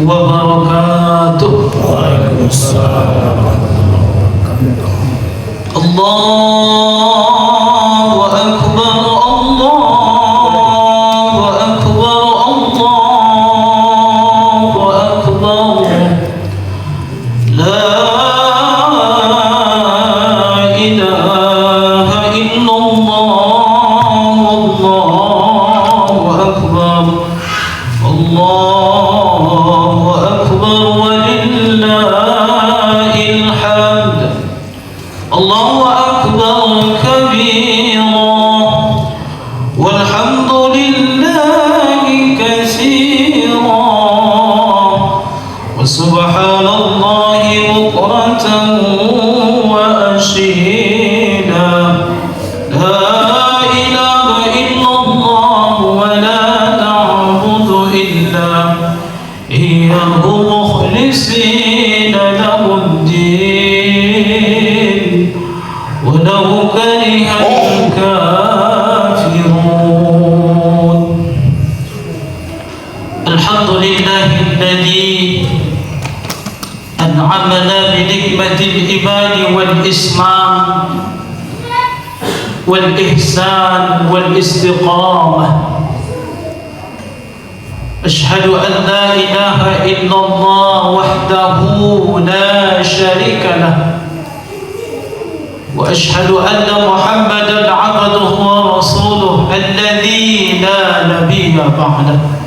wabarakatuh. Waalaikumsalam. Allahu Akbar, Allahu Akbar, Allahu Akbar. La ilaha illallah, Allahu Akbar, Allahu Akbar, walillahil hamd. Allahu Akbar kabira, walhamdulillahi katsira, wa subhanallahi bukratan wa asila. La ilaha illallah wa la na'budu illa iyyahu mukhlisina lahuddin walau karihal kafirun. Alhamdulillahilladzi an'amana bi nikmatil iman wal islam wal ihsan wal istiqamah. Ashhadu an la ilaha illallah wahdahu la sharika lah, wa ashhadu anna Muhammadan 'abduhu wa rasuluhu alladzi la nabiyya ba'dahu.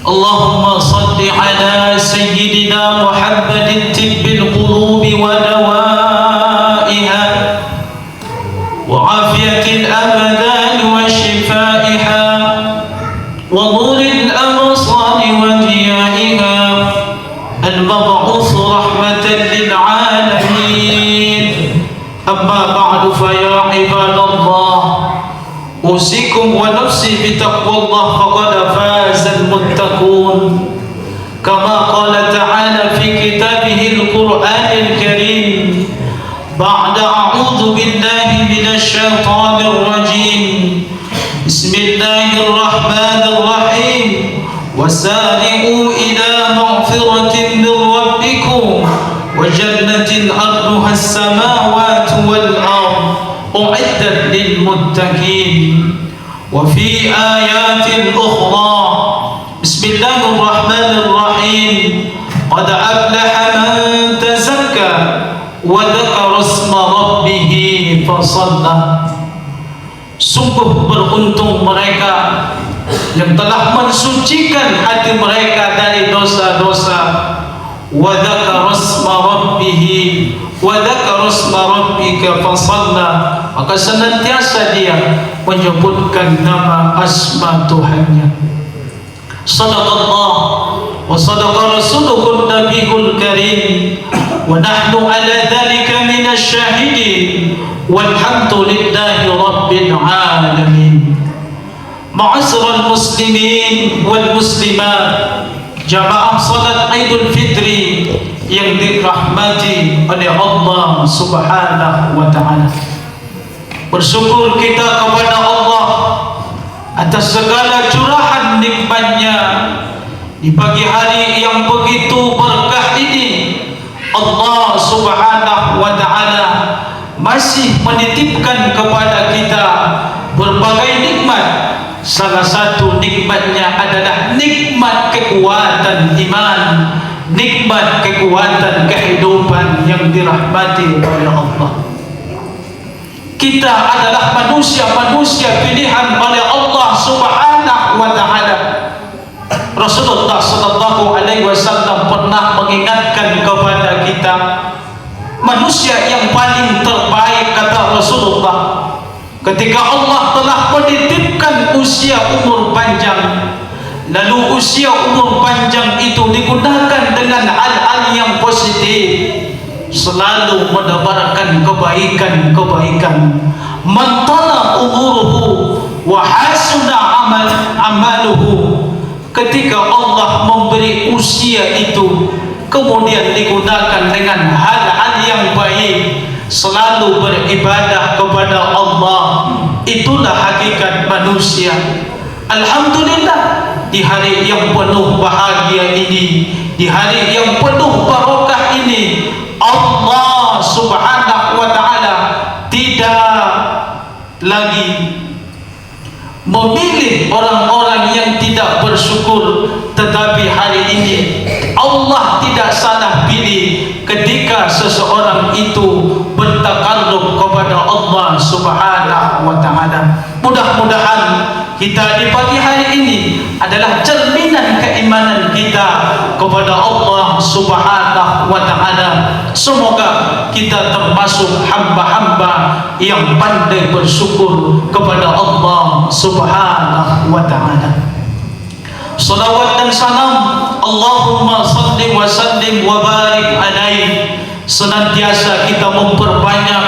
Allahumma salli ala sayyidina Muhammadin tibbil qulubi wa dawaiha wa afiyatil abdan wa shifaiha wa nuril absari wa diyaiha al-mab'uth rahmatan lil alamin. Amma ba'du, fa ya ibadallah, usikum wa nafsi bi taqwallah faqad fazal muttaqun. Kama qala ta'ala fi kitabihil Qur'anil Karim, ba'da a'udzu billahi minasy syaithanir rajim. Bismillahirrahmanirrahim. Wasari'u ila maghfiratin min rabbikum wa jannatin 'arduha as-samawati wal ardh u'iddat lil muttaqin. Wa fi ayatin ukhra, Bismillahirrahmanirrahim, qad aflaha man tazakka wa dzakara isma rabbih fasalla. Sungguh beruntung mereka yang telah mensucikan hati mereka dari dosa-dosa. Wa dzakara isma rabbih wa dzakara isma rabbika fasalla, maka senantiasa dia menyebutkan nama asma Tuhannya. Sadaqallah wa sadaqa rasuluhun nabiyul karim, wa nahnu ala dhalika minasy syahidin, walhamdulillahi rabbil alamin. Ma'asyiral muslimin wal muslimat, jamaah salat Idul Fitri yang dirahmati oleh Allah Subhanahu wa taala. Bersyukur kita kepada Allah atas segala curahan nikmat-Nya di pagi hari yang begitu berkah ini. Allah Subhanahu wa taala masih menitipkan kepada kita berbagai nikmat. Salah satu nikmat-Nya adalah nikmat kekuatan iman, nikmat kekuatan kehidupan yang dirahmati oleh Allah. Kita adalah manusia-manusia pilihan oleh Allah Subhanahu wa taala. Rasulullah sallallahu alaihi wasallam pernah mengingatkan kepada kita, manusia yang paling terbaik, kata Rasulullah, ketika Allah telah menitipkan usia umur panjang, lalu usia umur panjang itu digunakan dengan hal-hal yang positif, selalu menebarkan kebaikan-kebaikan. Man tala umuruhu wa hasuna amaluhu. Ketika Allah memberi usia itu, kemudian digunakan dengan hal-hal yang baik, selalu beribadah kepada Allah, itulah hakikat manusia. Alhamdulillah, di hari yang penuh bahagia ini, di hari yang penuh barokah ini, Allah Subhanahu wa ta'ala tidak lagi memilih orang-orang yang tidak bersyukur, tetapi hari ini Allah tidak salah pilih ketika seseorang itu bertakarrub kepada Allah Subhanahu wa ta'ala. Mudah-mudahan kita di pagi hari ini adalah cerminan keimanan kita kepada Allah Subhanahu wa ta'ala. Semoga kita termasuk hamba-hamba yang pandai bersyukur kepada Allah Subhanahu wa ta'ala. Salawat dan salam Allahumma salli wa sallim wa barik alaihi, senantiasa kita memperbanyak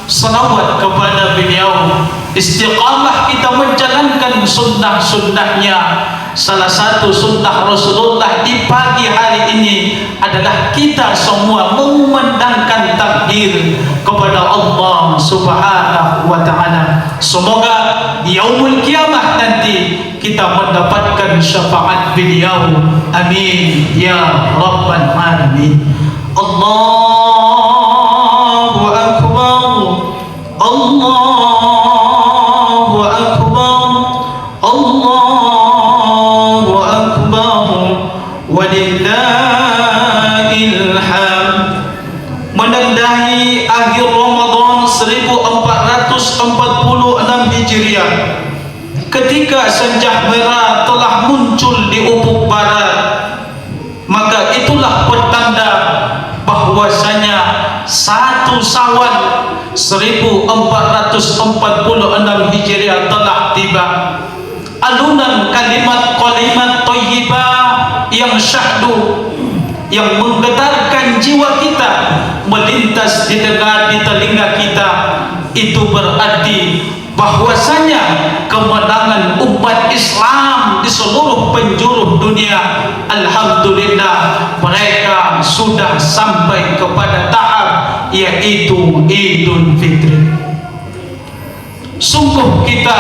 salawat kepada beliau, istiqamah kita menjalankan sunnah-sunnahnya. Salah satu sunnah Rasulullah di pagi hari ini adalah kita semua mengumandangkan takbir kepada Allah Subhanahu wa ta'ala. Semoga di yaumul kiamah nanti kita mendapatkan syafaat beliau. Amin ya rabbal alamin. Allahu akbar, Allahu akbar, Allahu akbar, walillahil hamd. Menandai akhir Ramadan 1446 Hijriah, ketika senja merah telah muncul di ufuk barat, maka itulah pertanda bahwasanya 1 Syawal 1446 Hijriah telah tiba. Alunan kalimat-kalimat thayyibah yang syahdu, yang menggetarkan jiwa kita, melintas di telinga kita, itu berarti bahwasanya kemenangan umat Islam di seluruh penjuru dunia, alhamdulillah, mereka sudah sampai kepada tahap yaitu Idul Fitri. Sungguh kita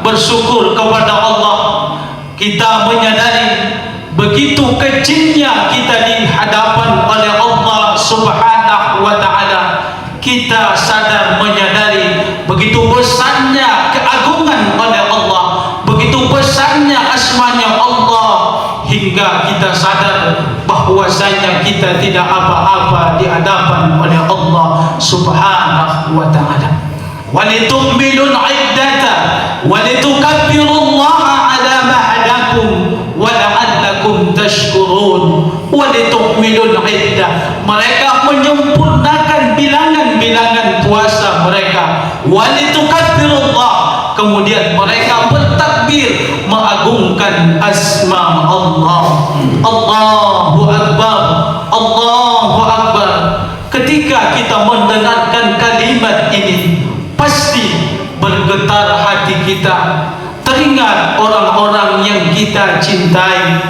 bersyukur kepada Allah. Kita menyadari begitu kecilnya kita di hadapan oleh Allah Subhanahu wa ta'ala. Kita sadar menyadari begitu besarnya keagungan oleh Allah, begitu besarnya asmanya Allah, hingga kita sadar bahwasanya kita tidak apa-apa di hadapan oleh Allah Subhanahu wa ta'ala. Walitukmilul iddata walitukabbirullaha ala ma hadakum wa la'allakum tashkurun. Walitukmilul iddah, mereka menyempurnakan bilangan-bilangan puasa mereka. Walitukabirullah, kemudian mereka bertakbir mengagungkan asma Allah. Allahu akbar, Allahu akbar. Ketika kita mendengarkan kalimat ini, pasti bergetar hati kita. Teringat orang-orang yang kita cintai,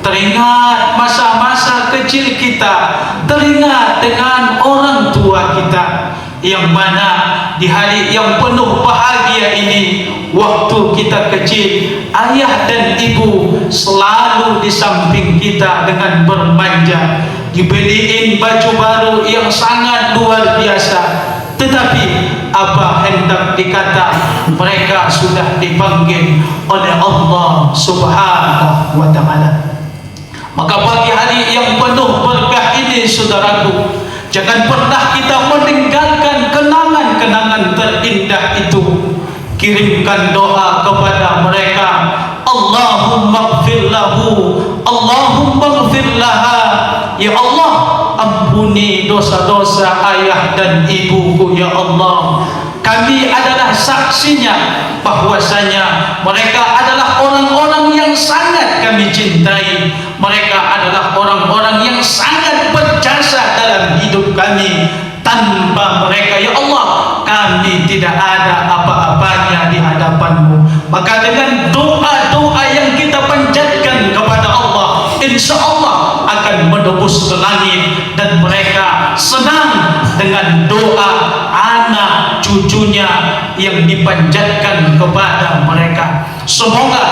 teringat masa-masa kecil kita, teringat dengan orang tua kita, yang mana di hari yang penuh bahagia ini, waktu kita kecil, ayah dan ibu selalu di samping kita dengan bermanja, dibeliin baju baru yang sangat luar biasa. Tetapi apa hendak dikata, mereka sudah dipanggil oleh Allah Subhanahu wa ta'ala. Maka pagi hari yang penuh berkah ini, saudaraku, jangan pernah kita meninggalkan kenangan-kenangan terindah itu. Kirimkan doa kepada mereka. Allahumma ighfir lahu, Allahumma ighfir laha. Ya Allah, ampuni dosa-dosa ayah dan ibuku ya Allah. Kami adalah saksinya bahwasanya mereka adalah orang-orang yang sangat kami cintai. Mereka adalah orang-orang yang sangat berjasa dalam hidup kami. Tanpa mereka ya Allah, kami tidak ada apa-apanya di hadapan-Mu. Maka dengan doa-doa yang kita panjatkan kepada Allah, insya Allah akan menembus ke langit, dan mereka senang dengan doa anak cucunya yang dipanjatkan kepada mereka. Semoga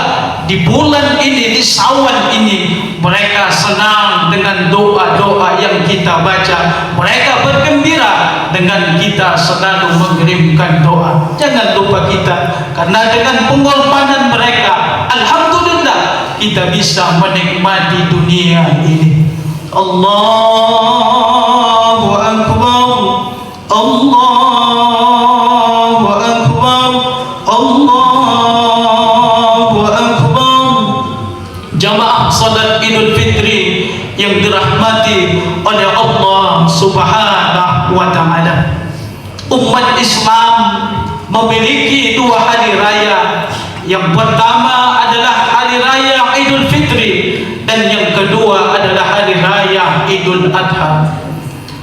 di bulan ini, di Syawal ini, mereka senang dengan doa-doa yang kita baca. Mereka bergembira dengan kita selalu mengirimkan doa. Jangan lupa kita, karena dengan pengorbanan mereka, alhamdulillah, kita bisa menikmati dunia ini. Allahu Akbar, Allahu Akbar, Allahu Akbar. Jamaah salat Idul Fitri yang dirahmati oleh Allah Subhanahu wa Ta'ala, umat Islam memiliki dua hari raya. Yang pertama adalah hari raya Idul Fitri, dan yang kedua adalah hari raya Idul Adha.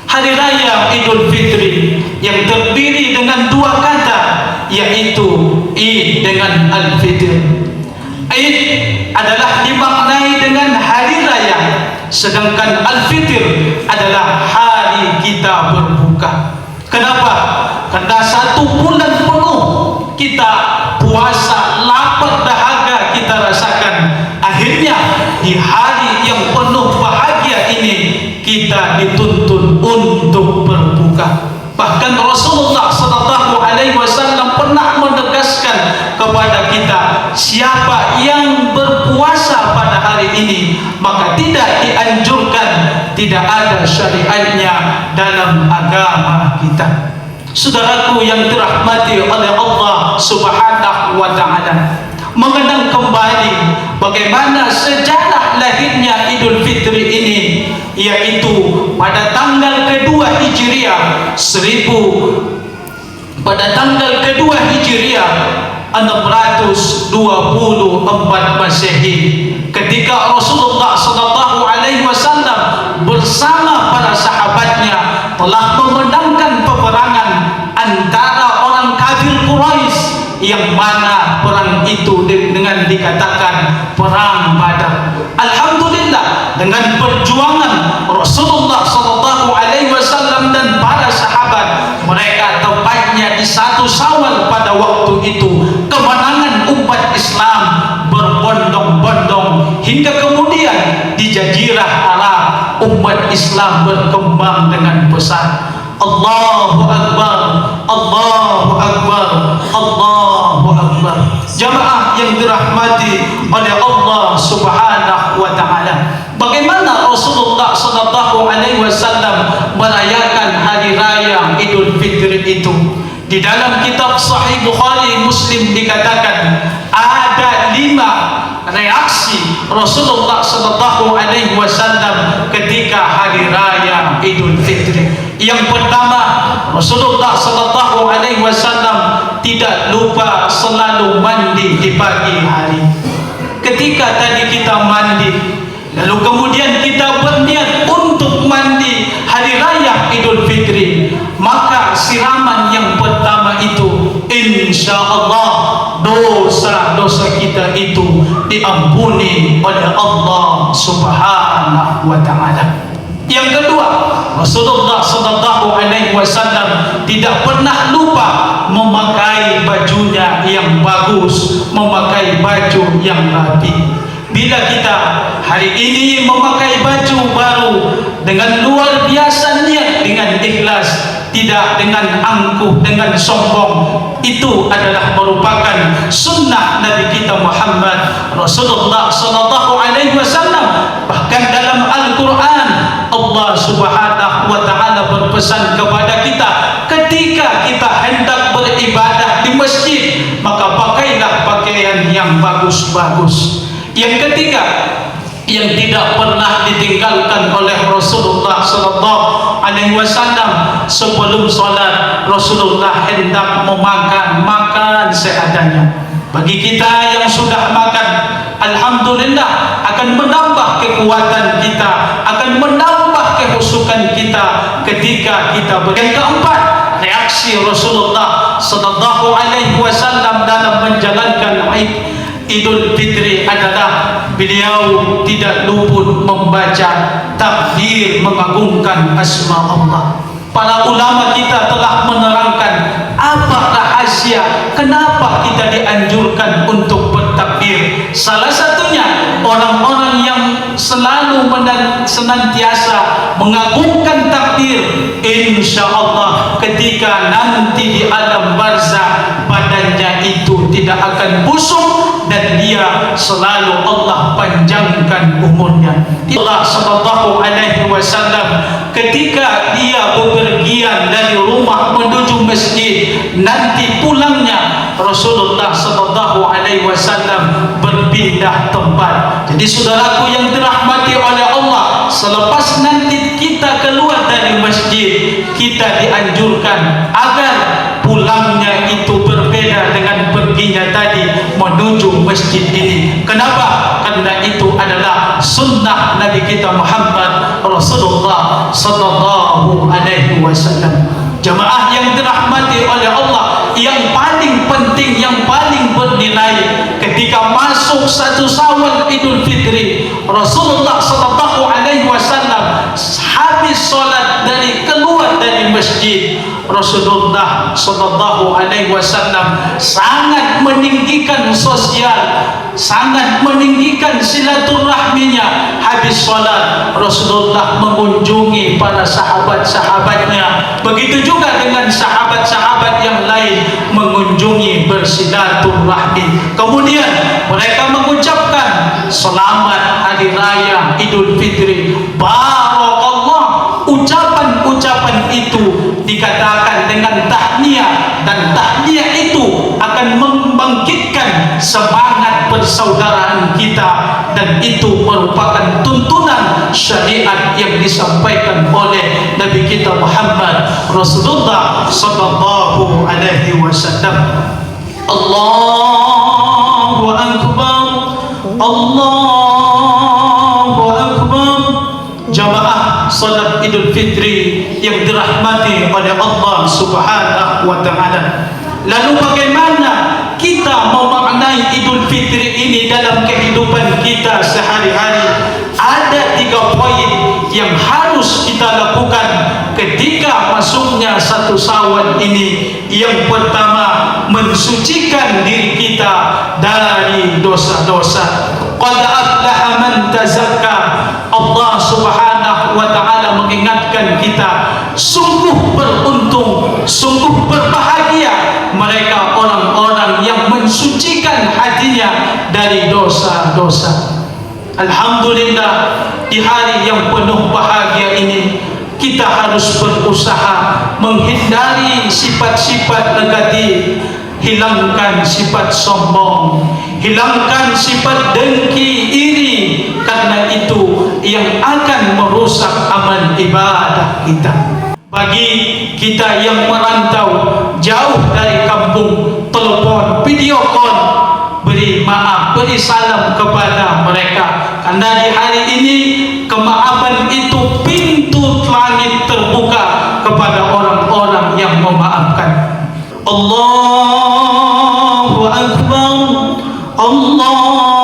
Hari raya Idul Fitri yang terdiri dengan dua kata, yaitu Id dengan Al-Fitr. Id adalah dimaknai dengan hari raya, sedangkan Al-Fitr adalah hari kita berbuka. Kenapa? Karena satu bulan penuh kita puasa, lapar dahaga kita rasakan. Akhirnya di hari yang penuh bahagia ini kita dituntun untuk berbuka. Bahkan Rasulullah SAW pernah menegaskan kepada kita, siapa yang berpuasa pada hari ini, maka tidak dianjurkan, tidak ada syariatnya dalam agama kita. Saudaraku yang dirahmati oleh Allah Subhanahu wa Ta'ala, mengenang kembali bagaimana sejarah lahirnya Idul Fitri ini, yaitu pada tanggal kedua Hijriah 624 Masehi, ketika Rasulullah SAW bersama para sahabatnya telah memenangkan peperangan antara orang kafir Quraisy, yang mana perang itu dengan dikatakan perang Badar. Alhamdulillah, dengan perjuangan Rasulullah SAW dan para sahabat, mereka tepatnya di 1 Syawal pada waktu itu, kemenangan umat Islam berbondong-bondong hingga kemudian di Jazirah Arab umat Islam berkembang dengan besar. Allahu Akbar, Allahu Akbar, Allahu Akbar. Jamaah yang dirahmati oleh Allah Subhanahu wa Ta'ala, bagaimana Rasulullah SAW merayakan hari raya Idul Fitri itu? Di dalam kitab Sahih Bukhari Muslim dikatakan ada 5 reaksi Rasulullah SAW ketika hari raya Idul Fitri. Yang pertama, Rasulullah SAW tidak lupa selalu mandi di pagi hari. Ketika tadi kita mandi, lalu kemudian kita berniat untuk mandi hari raya Idul Fitri, maka siraman yang pertama itu, insya Allah dosa-dosa kita itu diampuni oleh Allah Subhanahu wa Ta'ala. Yang kedua, Rasulullah SAW tidak pernah lupa memakai bajunya yang bagus, memakai baju yang rapi. Bila kita hari ini memakai baju baru dengan luar biasa niat, dengan ikhlas, tidak dengan angkuh, dengan sombong, itu adalah merupakan sunnah Nabi kita Muhammad Rasulullah SAW. Bahkan dalam Al-Quran Allah Subhanahu wa Ta'ala berpesan kepada kita, ketika kita hendak beribadah di masjid, maka pakailah pakaian yang bagus-bagus. Yang ketiga, yang tidak pernah ditinggalkan oleh Rasulullah SAW, sebelum salat Rasulullah hendak makan seadanya. Bagi kita yang sudah makan, alhamdulillah, akan menambah kekuatan kita, akan menambah kehusukan kita ketika kita yang keempat, reaksi Rasulullah SAW dalam menjalankan Idul Fitri adalah beliau tidak luput membaca takbir mengagungkan asma Allah. Para ulama kita telah menerangkan apa rahasia kenapa kita dianjurkan untuk bertakbir. Salah satunya orang-orang yang selalu senantiasa mengagungkan takdir, insya Allah ketika nanti di alam barzah badannya itu tidak akan busuk dan dia selalu Allah panjangkan umurnya. Allah sallallahu alaihi wasallam ketika dia bepergian dari rumah menuju masjid, nanti pulangnya Rasulullah sallallahu alaihi wasallam berpindah tempat. Jadi saudaraku yang dirahmati oleh Allah, selepas nanti kita keluar dari masjid, kita dianjurkan agar pulangnya itu berbeda dengan perginya tadi menuju masjid ini. Kenapa? Karena itu adalah sunnah Nabi kita Muhammad Rasulullah sallallahu alaihi wasallam. Jamaah yang dirahmati oleh Allah, yang paling penting, yang paling bernilai ketika masuk satu Syawal Idul Fitri, Rasulullah sallallahu alaihi wasallam habis salat dari keluar dari masjid, Rasulullah sallallahu alaihi wasallam sangat meninggikan sosial, sangat meninggikan silaturahminya. Habis salat Rasulullah mengunjungi para sahabat-sahabatnya, begitu juga dengan sahabat-sahabat yang lain mengunjungi bersilaturahmi. Kemudian mereka mengucapkan selamat hari raya Idul Fitri, barakallah. Ucapan-ucapan itu dikatakan dengan tahniah, dan tahniah itu akan membangkitkan semangat persaudaraan kita, dan itu merupakan tuntunan syariat yang disampaikan oleh Nabi kita Muhammad Rasulullah sallallahu alaihi wasallam. Allahu akbar, Allahu akbar. Jamaah salat Idul Fitri yang dirahmati oleh Allah Subhanahu wa taala. Lalu bagaimana kita memaknai Idul Fitri ini dalam kehidupan kita sehari-hari? Ada 3 poin yang harus kita lakukan ketika masuknya satu Syawal ini. Yang pertama, mensucikan diri kita dari dosa-dosa. Qad aflaha man tazakka. Allah Subhanahu wa taala mengingatkan kita, sungguh beruntung, sungguh berbahagia mereka orang-orang yang mensucikan hatinya dari dosa-dosa. Alhamdulillah, di hari yang penuh bahagia ini kita harus berusaha menghindari sifat-sifat negatif. Hilangkan sifat sombong, hilangkan sifat dengki, iri, karena itu yang akan merusak amal ibadah kita. Bagi kita yang merantau jauh dari kampung, telepon, video call, beri maaf, beri salam kepada mereka, karena di hari ini kemaafan itu pintu langit terbuka kepada orang-orang yang memaafkan. Allahu akbar, Allahu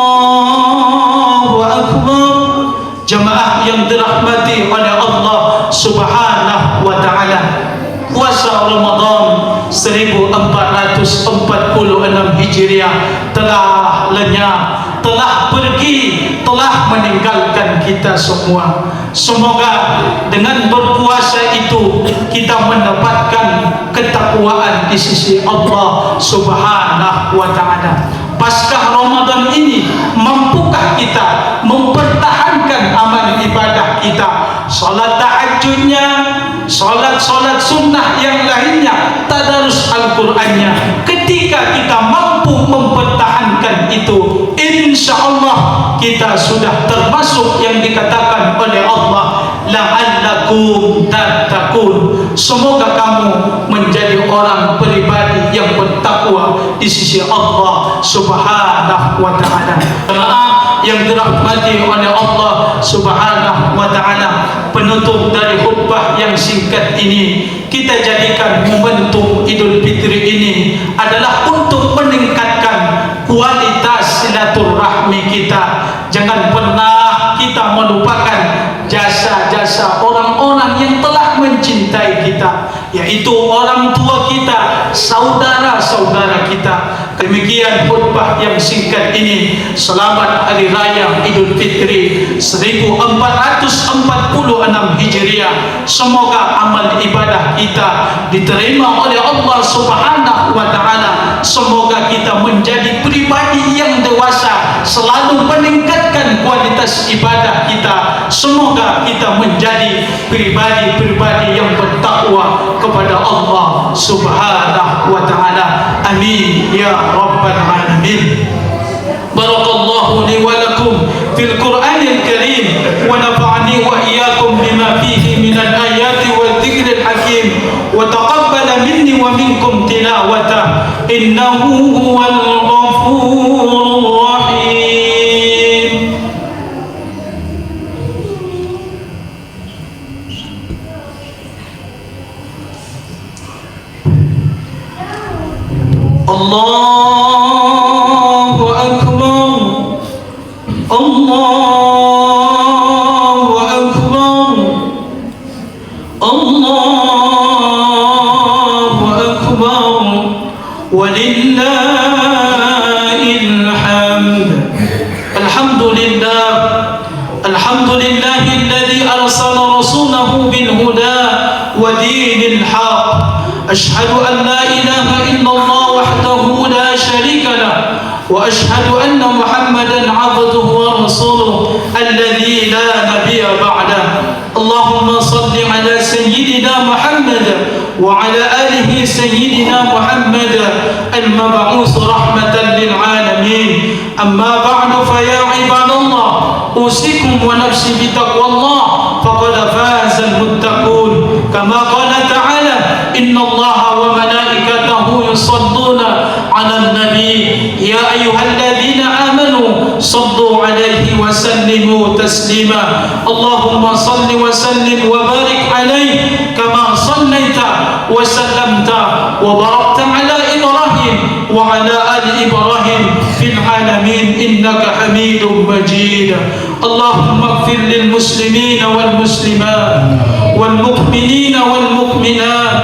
akbar. Jemaah yang dirahmati oleh Allah Subhanahu wa taala, puasa Ramadan 1446 Hijriah telah lenyap, telah pergi, telah meninggalkan kita semua. Semoga dengan berpuasa itu kita mendapatkan ketakwaan di sisi Allah Subhanahu wa taala. Paskah Ramadan ini mampukah kita mempertahankan amal ibadah kita, salat tahajudnya, salat-salat sunnah yang lainnya, tadarus Al-Qur'annya. Ketika kita mampu mempertahankan itu, insya Allah kita sudah termasuk yang dikatakan oleh Allah, la'allakum tattaqun. Semoga kamu menjadi orang pribadi yang bertakwa di sisi Allah Subhanahu wa taala. Jemaah yang dirahmati oleh Allah Subhanahu wa taala, penutup dari khutbah yang singkat ini, kita jadikan momentum Idul Fitri ini adalah untuk meningkatkan kualitas silaturahmi kita. Jangan pernah kita melupakan jasa-jasa orang-orang yang telah mencintai kita, yaitu orang tua kita, saudara-saudara kita. Demikian khutbah yang singkat ini. Selamat Hari Raya Idul Fitri 1446 Hijriah. Semoga amal ibadah kita diterima oleh Allah Subhanahu wa Ta'ala. Semoga kita menjadi pribadi yang dewasa, selalu meningkatkan kualitas ibadah kita. Semoga kita menjadi pribadi-pribadi yang bertakwa kepada Allah Subhanahu wa Ta'ala. Amin ya rabbal alamin. Barakallahu li wa lakum fil Qur'anil Karim wa nafa'ani wa iyyakum bima fihi minal ayati wa dhikril hakim wa taqabbala minni wa minkum tilawata innahu huwal ghafurur rahim. Allahu Akbar, Allahu Akbar, Allahu Akbar, walillahil hamd. Alhamdulillah, alhamdulillahilladzi arsala rasulahu bil huda wa dinil haqq. أشهد أن لا إله إلا الله وحده لا شريك له وأشهد أن محمدا عبده ورسوله الذي لا نبي بعده. اللهم صل على سيدنا محمد وعلى آله سيدنا محمد المبعوث رحمة للعالمين. أما بعد فيا عباد الله أوصيكم ونفسي بتقوى الله فقد فاز المتقون. كما قال تعالى إن الله وملائكته يصلون على النبي يا أيها الذين آمنوا صلوا عليه وسلموا تسليما. اللهم صل وسلم وبارك عليه كما صليت وسلمت وباركت على إبراهيم وعلى آل إبراهيم في العالمين إنك حميد مجيد. اللهم اغفر للمسلمين والمسلمات والمؤمنين والمؤمنات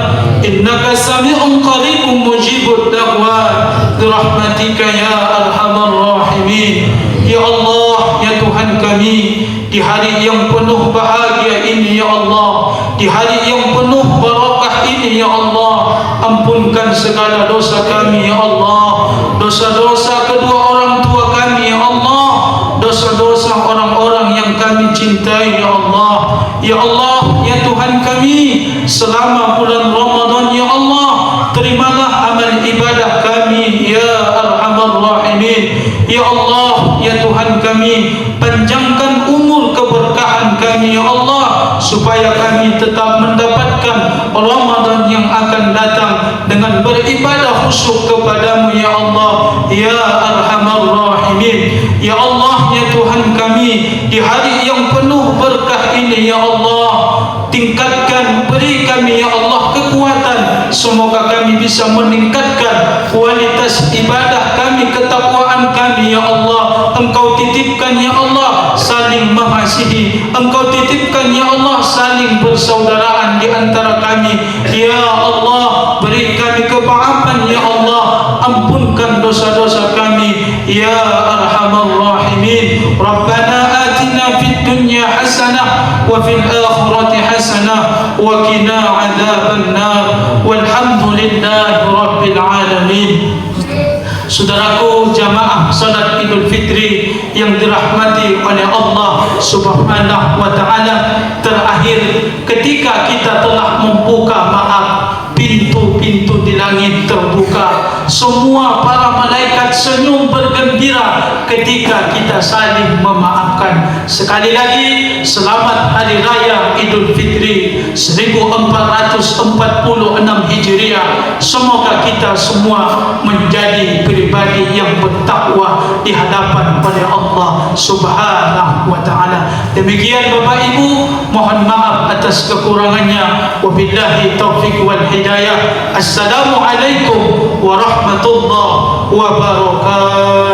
إنك سميع قريب مجيب الدعوات برحمتك يا أرحم الراحمين. Ya Allah, ya Tuhan kami, di hari yang penuh bahagia ini ya Allah, di hari yang penuh barakah ini ya Allah, ampunkan segala dosa kami ya Allah, dosa-dosa kedua orang tua kami ya Allah, dosa-dosa orang-orang yang kami cintai ya Allah. Ya Allah, ya Tuhan kami, selama bulan Ramadan ya Allah, terimalah amal ibadah kami ya Arhamar Rahimin. Ya Allah, ya Tuhan kami, panjangkan umur keberkahan kami ya Allah, supaya kami tetap mendapatkan Ramadan yang akan datang dengan beribadah khusyuk kepadamu ya Allah ya Arhamar Rahimin. Ya Allah, ya Tuhan kami, di hari yang penuh berkah ini ya Allah, tingkatkan, beri kami ya Allah kekuatan, semoga kami bisa meningkatkan kualitas ibadah kami, ketakwaan kami ya Allah. Engkau titipkan ya Allah saling mengasihi, Engkau titipkan ya Allah saling bersaudaraan di antara kami ya Allah. Beri kami kemaafan ya Allah, ampunkan dosa-dosa kami ya Arhamar Rahimin. Rabbana atina fid dunya hasanah wa fil akhirati hasanah wa qina adzaban nar walhamdulillahi rabbil alamin. Saudaraku jamaah salat Idul Fitri yang dirahmati oleh Allah Subhanahu wa Ta'ala, terakhir ketika kita telah membuka maaf, pintu-pintu di langit terbuka, semua para malaikat senyum bergembira ketika kita saling memaafkan. Sekali lagi selamat Hari Raya Idul Fitri 1446 Hijriah. Semoga kita semua menjadi pribadi yang bertakwa di hadapan oleh Allah Subhanahu wa Ta'ala. Demikian Bapak Ibu, mohon maaf atas kekurangannya. Wabillahi taufiq wal hidayah. Assalamualaikum warahmatullahi wabarakatuh.